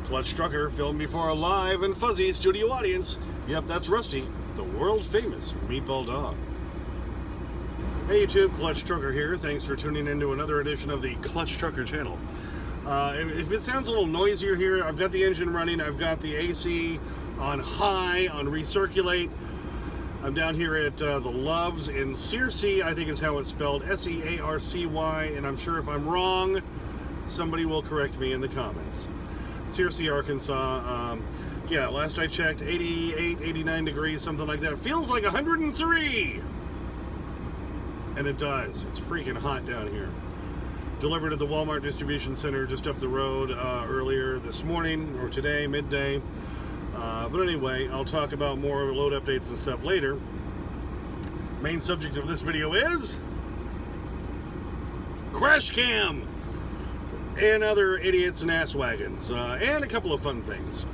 Clutch Trucker filmed before a live and fuzzy studio audience. Yep, that's Rusty, the world-famous meatball dog. Hey YouTube, Clutch Trucker here. Thanks for tuning in to another edition of the Clutch Trucker channel. If it sounds a little noisier here, I've got the engine running. I've got the AC on high, on recirculate. I'm down here at the Loves in Searcy, I think is how it's spelled, S-E-A-R-C-Y, and I'm sure if I'm wrong, somebody will correct me in the comments. Searcy, Arkansas. Yeah, last I checked, 88, 89 degrees, something like that. It feels like 103! And it does. It's freaking hot down here. Delivered at the Walmart distribution center just up the road earlier this morning, or today, midday. But anyway, I'll talk about more load updates and stuff later. Main subject of this video is crash cam and other idiots and ass wagons, and a couple of fun things.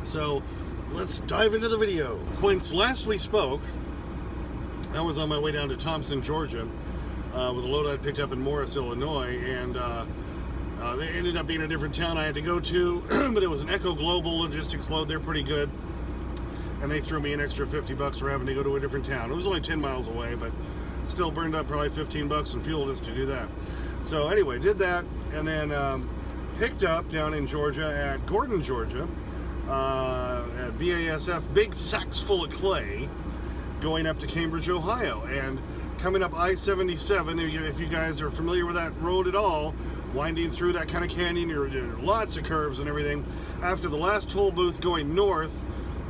So let's dive into the video. Since last we spoke, I was on my way down to Thompson, Georgia, with a load I picked up in Morris, Illinois, and they ended up being a different town I had to go to, but it was an Echo Global Logistics load. They're pretty good, and they threw me an extra $50 for having to go to a different town. It was only 10 miles away, but still burned up probably $15 in fuel just to do that. So anyway, did that, and then picked up down in Georgia at Gordon, Georgia, at BASF, big sacks full of clay, going up to Cambridge, Ohio, and coming up I-77. If you guys are familiar with that road at all, winding through that kind of canyon, there are lots of curves and everything. After the last toll booth going north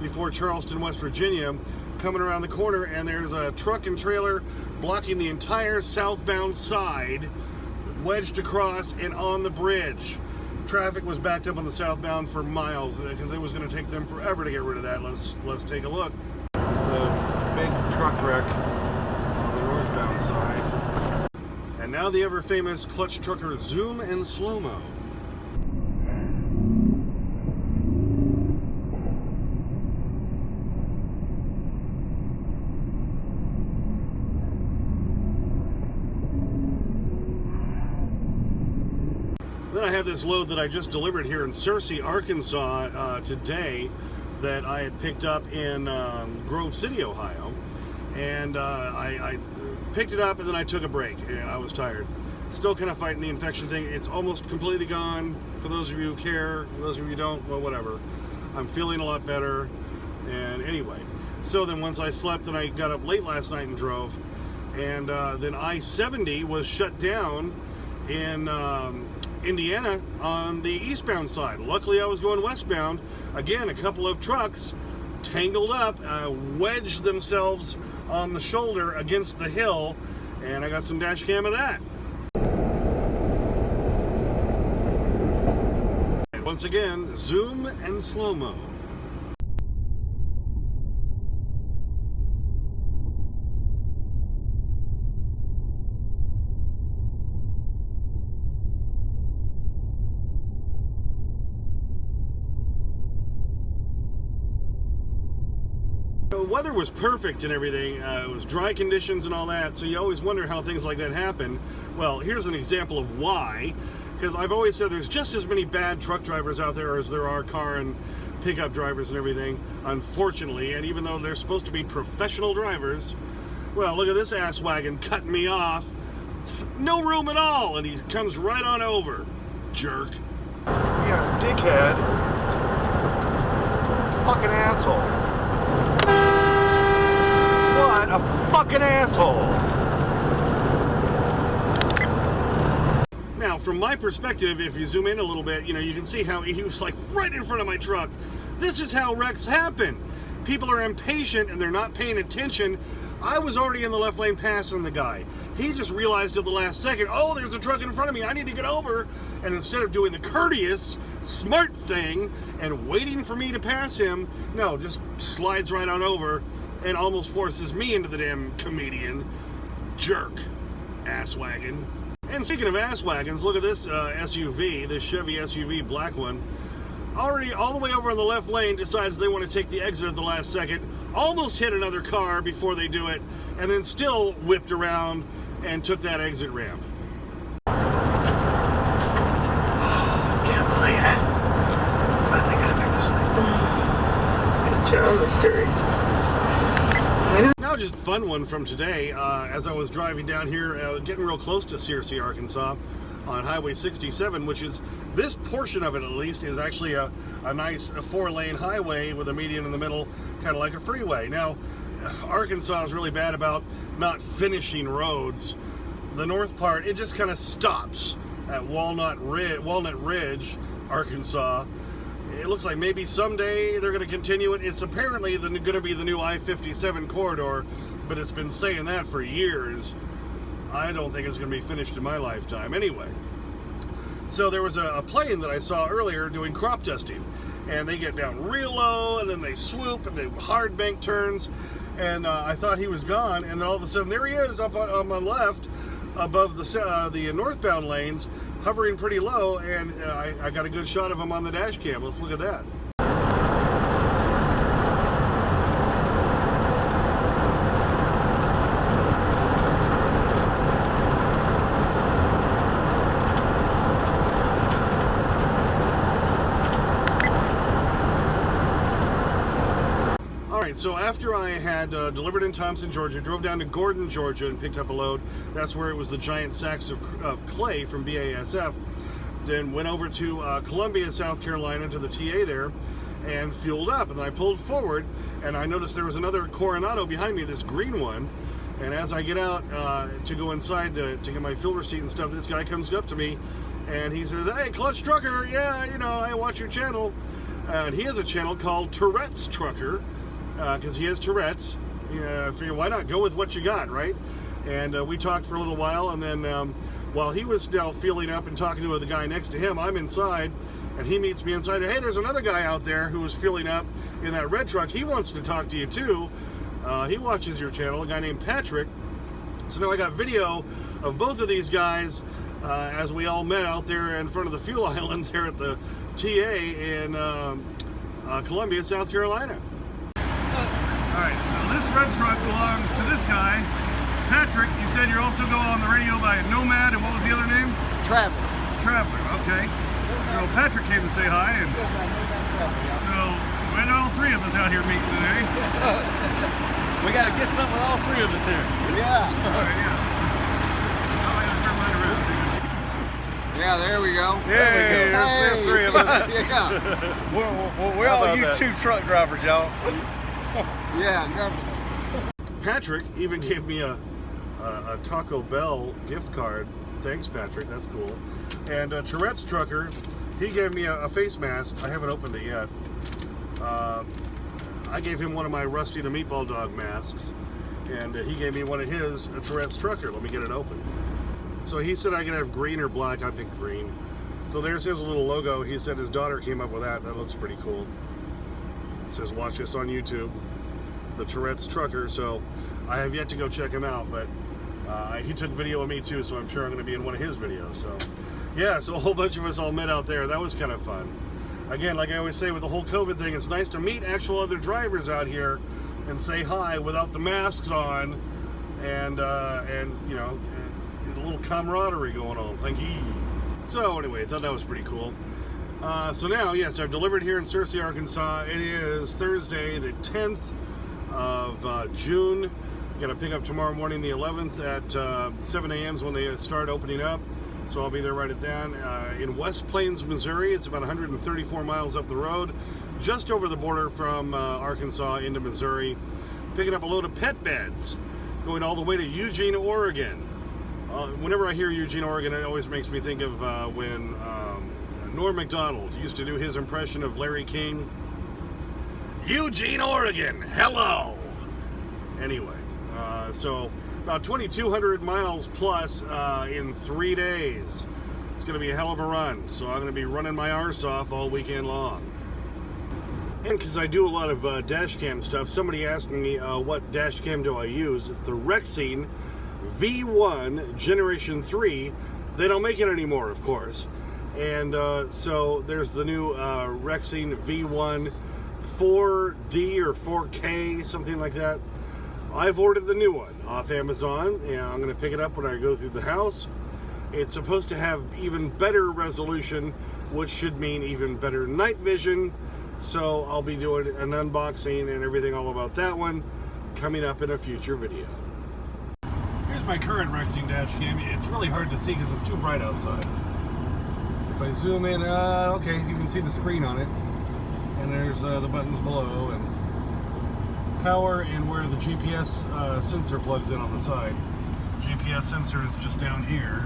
before Charleston, West Virginia, coming around the corner, and there's a truck and trailer blocking the entire southbound side, wedged across and on the bridge. Traffic was backed up on the southbound for miles because it was going to take them forever to get rid of that. Let's take a look. The big truck wreck on the northbound side. And now the ever-famous Clutch Trucker zoom and slow-mo. Then I have this load that I just delivered here in Searcy, Arkansas today that I had picked up in Grove City, Ohio. And I picked it up and then I took a break. I was tired. Still kind of fighting the infection thing. It's almost completely gone. For those of you who care, for those of you who don't, well, whatever. I'm feeling a lot better. And anyway, so then once I slept, then I got up late last night and drove. And then I-70 was shut down in Indiana on the eastbound side. Luckily I was going westbound. Again, a couple of trucks tangled up, wedged themselves on the shoulder against the hill, and I got some dash cam of that. And once again, zoom and slow-mo. The weather was perfect and everything. It was dry conditions and all that, so you always wonder how things like that happen. Well, here's an example of why, because I've always said there's just as many bad truck drivers out there as there are car and pickup drivers and everything, unfortunately, and even though they're supposed to be professional drivers, well, look at this ass wagon cutting me off. No room at all, and he comes right on over. Jerk. Yeah, dickhead. Fucking asshole. What a fucking asshole! Now, from my perspective, if you zoom in a little bit, you can see how he was like right in front of my truck. This is how wrecks happen. People are impatient and they're not paying attention. I was already in the left lane passing the guy. He just realized at the last second, oh, there's a truck in front of me, I need to get over. And instead of doing the courteous, smart thing and waiting for me to pass him, no, just slides right on over and almost forces me into the damn comedian. Jerk. Ass wagon. And speaking of ass wagons, look at this SUV, this Chevy SUV, black one. Already all the way over on the left lane, decides they want to take the exit at the last second, almost hit another car before they do it, and then still whipped around and took that exit ramp. Can't believe it. Now just a fun one from today. As I was driving down here, getting real close to Searcy, Arkansas, on Highway 67, which is, this portion of it at least, is actually a nice 4-lane highway with a median in the middle, kind of like a freeway. Now, Arkansas is really bad about not finishing roads. The north part, it just kind of stops at Walnut Ridge, Arkansas. It looks like maybe someday they're going to continue it. It's apparently going to be the new I-57 corridor, but it's been saying that for years. I don't think it's going to be finished in my lifetime. Anyway, so there was a plane that I saw earlier doing crop dusting, and they get down real low, and then they swoop, and they hard bank turns, and I thought he was gone, and then all of a sudden there he is up on my left, above the northbound lanes, hovering pretty low, and I got a good shot of him on the dash cam. Let's look at that. So after I had delivered in Thompson, Georgia, drove down to Gordon, Georgia, and picked up a load. That's where it was the giant sacks of clay from BASF. Then went over to Columbia, South Carolina, to the TA there, and fueled up. And then I pulled forward, and I noticed there was another Coronado behind me, this green one. And as I get out to go inside to get my fuel receipt and stuff, this guy comes up to me, and he says, "Hey, Clutch Trucker, yeah, you know, I watch your channel." And he has a channel called Tourette's Trucker, because he has Tourette's. I figured, why not go with what you got, right? And we talked for a little while, and then while he was now feeling up and talking to the guy next to him, I'm inside, and he meets me inside. Hey, there's another guy out there who was feeling up in that red truck. He wants to talk to you too. He watches your channel, a guy named Patrick. So now I got video of both of these guys as we all met out there in front of the fuel island there at the TA in Columbia, South Carolina. Alright, so this red truck belongs to this guy, Patrick. You said you're also going on the radio by Nomad, and what was the other name? Traveler, okay. So Patrick came to say hi, and so we had all three of us out here meeting today. We gotta get something with all three of us here. Yeah. Alright, yeah. Oh, I gotta turn mine around. Yeah, there we go. Yeah, there's three of us. Yeah. We're all U2 truck drivers, y'all. Yeah, definitely. Patrick even gave me a Taco Bell gift card. Thanks, Patrick. That's cool. And Tourette's Trucker, he gave me a face mask. I haven't opened it yet. I gave him one of my Rusty the Meatball Dog masks, and he gave me one of his, a Tourette's Trucker. Let me get it open. So he said I could have green or black. I picked green. So there's his little logo. He said his daughter came up with that. That looks pretty cool. It says, watch us on YouTube, the Tourette's Trucker. So I have yet to go check him out, but he took video of me too, so I'm sure I'm going to be in one of his videos. So yeah, so a whole bunch of us all met out there. That was kind of fun. Again, like I always say with the whole COVID thing, it's nice to meet actual other drivers out here and say hi without the masks on, and you know, a little camaraderie going on. Thank you. So anyway, I thought that was pretty cool. So now, yes, I've delivered here in Searcy, Arkansas. It is Thursday, the 10th of June. Got to pick up tomorrow morning, the 11th, at 7 a.m. is when they start opening up. So I'll be there right at that. In West Plains, Missouri. It's about 134 miles up the road, just over the border from Arkansas into Missouri. Picking up a load of pet beds, going all the way to Eugene, Oregon. Whenever I hear Eugene, Oregon, it always makes me think of when Norm Macdonald used to do his impression of Larry King. Eugene, Oregon, hello! Anyway, so about 2,200 miles plus in 3 days. It's going to be a hell of a run, so I'm going to be running my arse off all weekend long. And because I do a lot of dash cam stuff, somebody asked me what dash cam do I use. It's the Rexing V1 Generation 3. They don't make it anymore, of course. And so there's the new Rexing V1 4D or 4K, something like that. I've ordered the new one off Amazon, and I'm going to pick it up when I go through the house. It's supposed to have even better resolution, which should mean even better night vision. So I'll be doing an unboxing and everything all about that one coming up in a future video. Here's my current Rexing dash cam. It's really hard to see because it's too bright outside. If I zoom in, okay, you can see the screen on it. And there's the buttons below and power and where the GPS sensor plugs in on the side. GPS sensor is just down here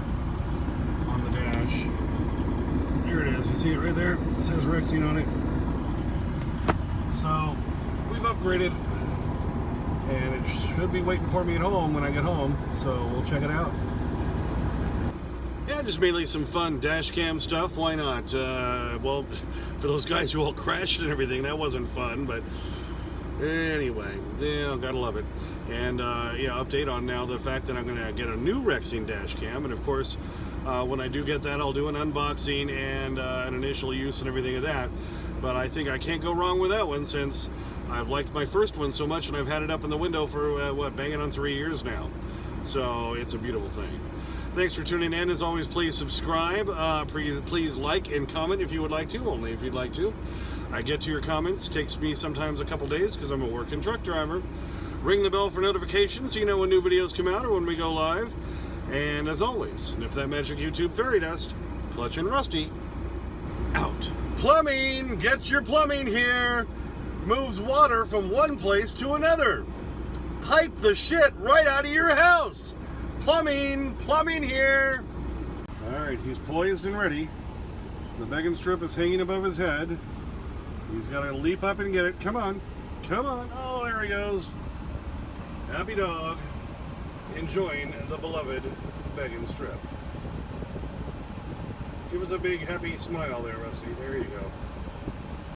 on the dash. Here it is. You see it right there? It says Rexing on it. So we've upgraded, and it should be waiting for me at home when I get home, so we'll check it out. Yeah, just mainly some fun dash cam stuff. Why not? Well, for those guys who all crashed and everything, that wasn't fun, but anyway, yeah, gotta love it. And yeah, update on now the fact that I'm gonna get a new Rexing dash cam, and of course, when I do get that, I'll do an unboxing and an initial use and everything of that. But I think I can't go wrong with that one since I've liked my first one so much and I've had it up in the window for, banging on 3 years now. So it's a beautiful thing. Thanks for tuning in. As always, please subscribe. Please like and comment if you would like to, only if you'd like to. I get to your comments. Takes me sometimes a couple days because I'm a working truck driver. Ring the bell for notifications so you know when new videos come out or when we go live. And as always, sniff that magic YouTube fairy dust. Clutch and Rusty, out. Plumbing! Get your plumbing here! Moves water from one place to another. Pipe the shit right out of your house. Plumbing! Plumbing here! Alright, he's poised and ready. The begging strip is hanging above his head. He's got to leap up and get it. Come on. Come on. Oh, there he goes. Happy dog. Enjoying the beloved begging strip. Give us a big happy smile there, Rusty. There you go.